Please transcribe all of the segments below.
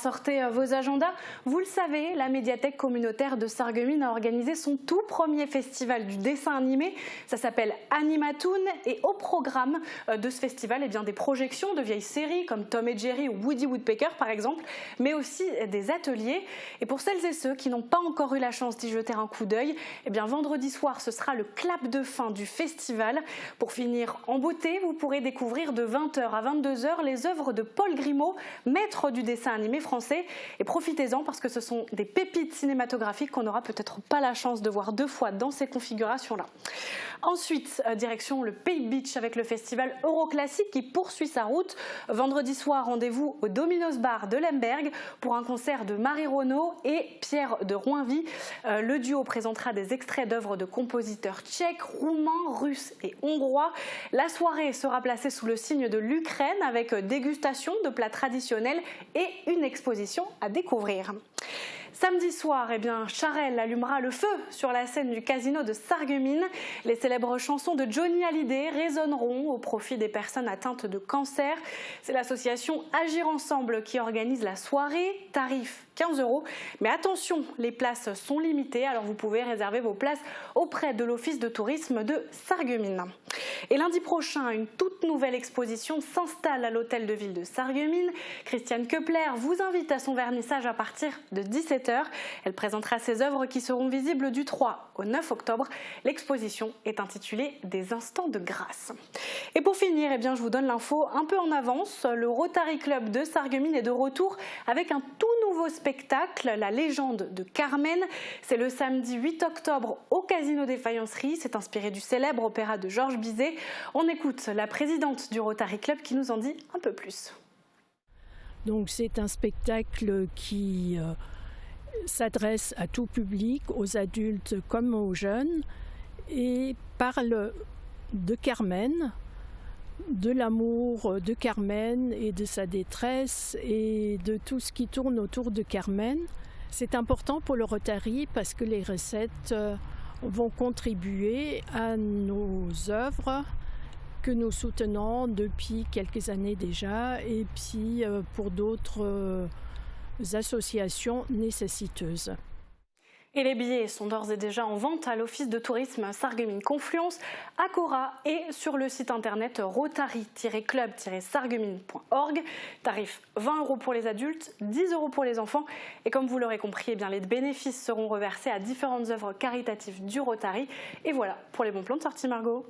Sortez vos agendas. Vous le savez, la médiathèque communautaire de Sarreguemines a organisé son tout premier festival du dessin animé. Ça s'appelle Animatoon et au programme de ce festival, des projections de vieilles séries comme Tom et Jerry ou Woody Woodpecker par exemple, mais aussi des ateliers. Et pour celles et ceux qui n'ont pas encore eu la chance d'y jeter un coup d'œil, vendredi soir, ce sera le clap de fin du festival. Pour finir en beauté, vous pourrez découvrir de 20h à 22h les œuvres de Paul Grimaud, maître du dessin animé français. Et profitez-en parce que ce sont des pépites cinématographiques qu'on n'aura peut-être pas la chance de voir deux fois dans ces configurations-là. Ensuite, direction le Pays Beach avec le festival Euroclassique qui poursuit sa route. Vendredi soir, rendez-vous au Domino's Bar de Lemberg pour un concert de Marie Renaud et Pierre de Roinvy. Le duo présentera des extraits d'œuvres de compositeurs tchèques, roumains, russes et hongrois. La soirée sera placée sous le signe de l'Ukraine avec dégustation de plats traditionnels et une exposition à découvrir. Samedi soir, Charelle allumera le feu sur la scène du casino de Sarreguemines. Les célèbres chansons de Johnny Hallyday résonneront au profit des personnes atteintes de cancer. C'est l'association Agir Ensemble qui organise la soirée. Tarif 15 €. Mais attention, les places sont limitées, alors vous pouvez réserver vos places auprès de l'Office de tourisme de Sarreguemines. Et lundi prochain, une toute nouvelle exposition s'installe à l'hôtel de ville de Sarreguemines. Christiane Kepler vous invite à son vernissage à partir de 17h. Elle présentera ses œuvres qui seront visibles du 3 au 9 octobre. L'exposition est intitulée « Des instants de grâce ». Et pour finir, je vous donne l'info un peu en avance. Le Rotary Club de Sarreguemines est de retour avec un tout nouveau spectacle, La légende de Carmen. C'est le samedi 8 octobre au Casino des Faïenceries. C'est inspiré du célèbre opéra de Georges Bizet. On écoute la présidente du Rotary Club qui nous en dit un peu plus. Donc c'est un spectacle qui s'adresse à tout public, aux adultes comme aux jeunes, et parle de Carmen, de l'amour de Carmen et de sa détresse et de tout ce qui tourne autour de Carmen. C'est important pour le Rotary parce que les recettes vont contribuer à nos œuvres que nous soutenons depuis quelques années déjà et puis pour d'autres associations nécessiteuses. Et les billets sont d'ores et déjà en vente à l'Office de tourisme Sarreguemines Confluence, à Cora et sur le site internet rotary-club-sarreguemines.org. Tarif 20 € pour les adultes, 10 € pour les enfants. Et comme vous l'aurez compris, les bénéfices seront reversés à différentes œuvres caritatives du Rotary. Et voilà pour les bons plans de sortie, Margot.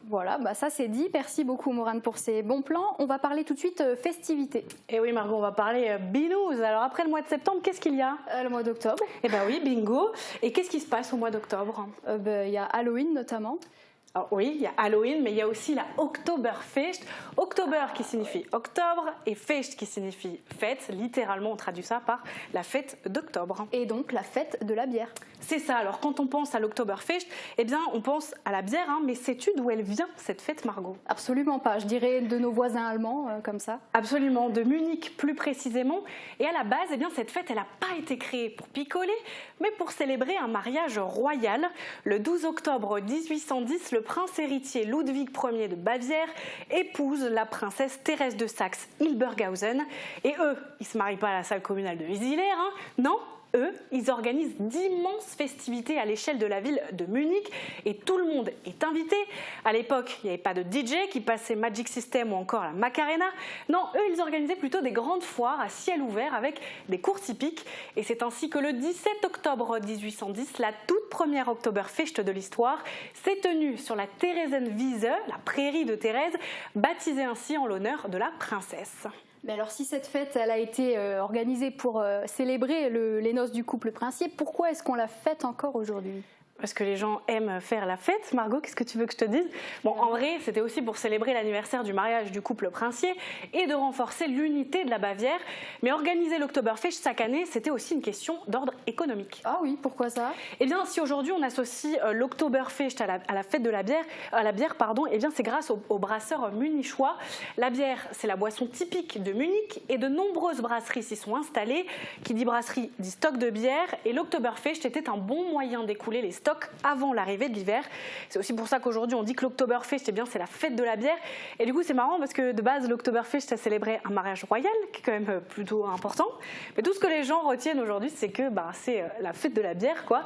Voilà, ça c'est dit. Merci beaucoup Maureen pour ces bons plans. On va parler tout de suite festivités. Et oui Margot, on va parler binous. Alors après le mois de septembre, qu'est-ce qu'il y a ? Le mois d'octobre. Oui, bingo. Et qu'est-ce qui se passe au mois d'octobre ? Il y a Halloween notamment. Alors oui, il y a Halloween, mais il y a aussi la Oktoberfest. Oktober qui signifie octobre et Fest qui signifie fête. Littéralement, on traduit ça par la fête d'octobre. Et donc la fête de la bière. C'est ça. Alors quand on pense à l'Oktoberfest, on pense à la bière. Mais sais-tu d'où elle vient cette fête, Margot ? Absolument pas. Je dirais de nos voisins allemands, comme ça. Absolument, de Munich plus précisément. Et à la base, cette fête, elle n'a pas été créée pour picoler, mais pour célébrer un mariage royal. Le 12 octobre 1810, le prince héritier Ludwig Ier de Bavière épouse la princesse Thérèse de Saxe-Hildburghausen. Et eux, ils ne se marient pas à la salle communale de Wieseler, non. Eux, ils organisent d'immenses festivités à l'échelle de la ville de Munich et tout le monde est invité. À l'époque, il n'y avait pas de DJ qui passait Magic System ou encore la Macarena. Non, eux, ils organisaient plutôt des grandes foires à ciel ouvert avec des courses hippiques. Et c'est ainsi que le 17 octobre 1810, la toute première Oktoberfest de l'histoire s'est tenue sur la Theresienwiese, la prairie de Thérèse, baptisée ainsi en l'honneur de la princesse. Mais alors si cette fête elle a été organisée pour célébrer les noces du couple princier, pourquoi est-ce qu'on la fête encore aujourd'hui ? Parce que les gens aiment faire la fête. Margot, qu'est-ce que tu veux que je te dise ? En vrai, c'était aussi pour célébrer l'anniversaire du mariage du couple princier et de renforcer l'unité de la Bavière. Mais organiser l'Oktoberfest chaque année, c'était aussi une question d'ordre économique. Ah oui, pourquoi ça ? Si aujourd'hui on associe l'Oktoberfest à la fête de la bière, c'est grâce aux brasseurs munichois. La bière, c'est la boisson typique de Munich et de nombreuses brasseries s'y sont installées. Qui dit brasserie dit stock de bière et l'Oktoberfest était un bon moyen d'écouler les stocks stock avant l'arrivée de l'hiver. C'est aussi pour ça qu'aujourd'hui on dit que l'Oktoberfest, c'est la fête de la bière. Et du coup c'est marrant parce que de base l'Oktoberfest ça célébrait un mariage royal qui est quand même plutôt important. Mais tout ce que les gens retiennent aujourd'hui c'est que c'est la fête de la bière quoi.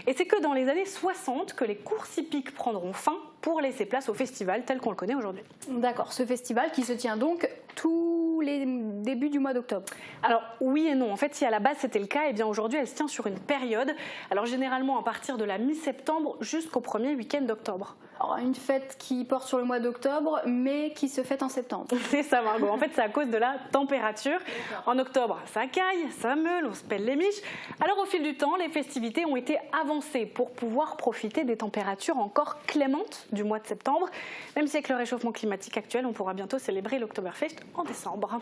Et c'est que dans les années 60 que les courses hippiques prendront fin pour laisser place au festival tel qu'on le connaît aujourd'hui. D'accord, ce festival qui se tient donc tous les débuts du mois d'octobre. Alors oui et non, en fait si à la base c'était le cas, et bien aujourd'hui elle se tient sur une période, alors généralement à partir de la mi-septembre jusqu'au premier week-end d'octobre. Alors, une fête qui porte sur le mois d'octobre mais qui se fête en septembre. C'est ça Margot, en fait c'est à cause de la température. En octobre ça caille, ça meule, on se pèle les miches. Alors au fil du temps les festivités ont été avancées pour pouvoir profiter des températures encore clémentes du mois de septembre, même si avec le réchauffement climatique actuel on pourra bientôt célébrer l'Oktoberfest en décembre.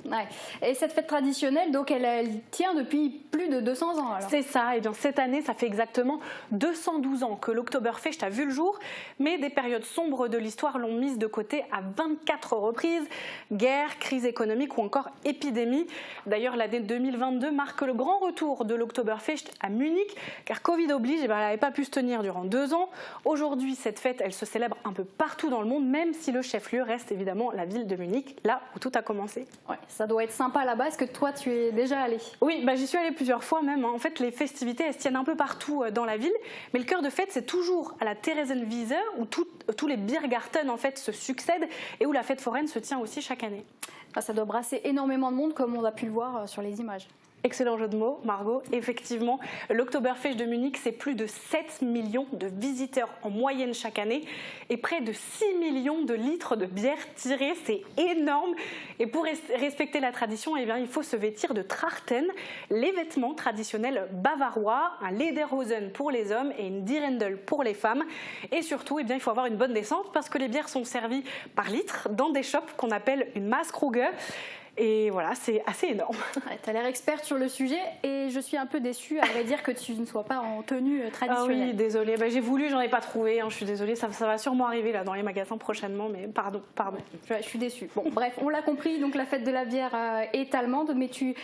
Ouais. Et cette fête traditionnelle, donc elle tient depuis plus de 200 ans alors. C'est ça, et bien cette année ça fait exactement 212 ans que l'Oktoberfest a vu le jour, mais des périodes sombres de l'histoire l'ont mise de côté à 24 reprises, guerre, crise économique ou encore épidémie. D'ailleurs l'année 2022 marque le grand retour de l'Oktoberfest à Munich, car Covid oblige, elle n'avait pas pu se tenir durant 2 ans. Aujourd'hui cette fête elle se célèbre un peu partout dans le monde, même si le chef-lieu reste évidemment la ville de Munich, là où tout a commencé. Ouais, ça doit être sympa là-bas. Est-ce que toi tu es déjà allé? Oui, j'y suis allée plusieurs fois même. En fait, les festivités, elles se tiennent un peu partout dans la ville. Mais le cœur de fête, c'est toujours à la Theresienwiese, où tous les Biergarten en fait, se succèdent et où la fête foraine se tient aussi chaque année. Ça doit brasser énormément de monde, comme on a pu le voir sur les images. Excellent jeu de mots, Margot. Effectivement, l'Oktoberfest de Munich, c'est plus de 7 millions de visiteurs en moyenne chaque année et près de 6 millions de litres de bière tirée. C'est énorme. Et pour respecter la tradition, il faut se vêtir de Trachten, les vêtements traditionnels bavarois, un Lederhosen pour les hommes et une Dirndl pour les femmes. Et surtout, il faut avoir une bonne descente parce que les bières sont servies par litre dans des shops qu'on appelle une Maßkrüge. Et voilà, c'est assez énorme. Ouais, tu as l'air experte sur le sujet et je suis un peu déçue à vrai dire que tu ne sois pas en tenue traditionnelle. Ah oui, désolée. J'ai voulu, j'en ai pas trouvé. Je suis désolée, ça va sûrement arriver là dans les magasins prochainement, mais pardon. Je suis déçue. Bon, bref, on l'a compris, donc la fête de la bière est allemande, mais tu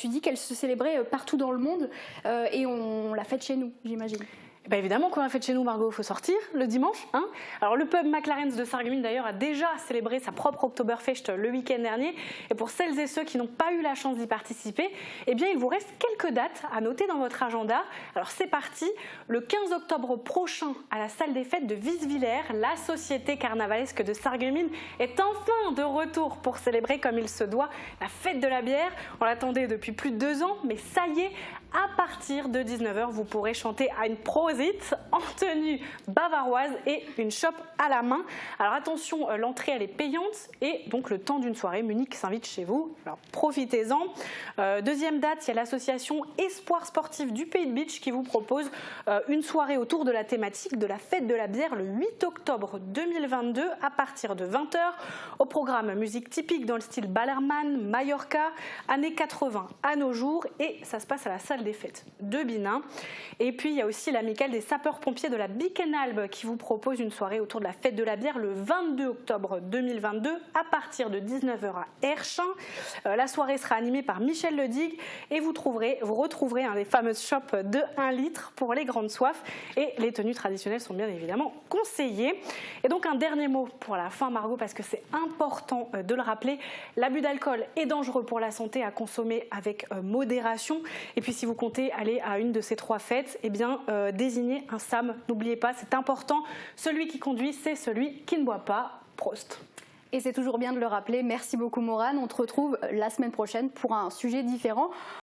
dis qu'elle se célébrait partout dans le monde et on l'a fête chez nous, j'imagine. Évidemment qu'on l'a fait chez nous, Margot, il faut sortir le dimanche. Alors le pub McLaren's de Sarreguemines d'ailleurs a déjà célébré sa propre Oktoberfest le week-end dernier. Et pour celles et ceux qui n'ont pas eu la chance d'y participer, il vous reste quelques dates à noter dans votre agenda. Alors c'est parti, le 15 octobre prochain à la salle des fêtes de Wieswiller, la société carnavalesque de Sarreguemines est enfin de retour pour célébrer comme il se doit la fête de la bière. On l'attendait depuis plus de 2 ans, mais ça y est, à partir de 19h, vous pourrez chanter à une Prosit en tenue bavaroise et une chope à la main. Alors attention, l'entrée elle est payante et donc le temps d'une soirée, Munich s'invite chez vous. Alors profitez-en. Deuxième date, il y a l'association Espoir Sportif du Pays de Bitche qui vous propose une soirée autour de la thématique de la fête de la bière le 8 octobre 2022 à partir de 20h. Au programme, musique typique dans le style Ballermann, Mallorca, années 80 à nos jours, et ça se passe à la salle des fêtes de Binin. Et puis il y a aussi l'amicale des sapeurs-pompiers de la Bickenalb qui vous propose une soirée autour de la fête de la bière le 22 octobre 2022 à partir de 19h à Erchin. La soirée sera animée par Michel Ledig et vous retrouverez les fameuses chopes de 1 litre pour les grandes soifs, et les tenues traditionnelles sont bien évidemment conseillées. Et donc un dernier mot pour la fin, Margot, parce que c'est important de le rappeler, l'abus d'alcool est dangereux pour la santé, à consommer avec modération. Et puis si vous comptez aller à une de ces 3 fêtes, désignez un SAM. N'oubliez pas, c'est important. Celui qui conduit, c'est celui qui ne boit pas. Prost. Et c'est toujours bien de le rappeler. Merci beaucoup Maurane. On te retrouve la semaine prochaine pour un sujet différent.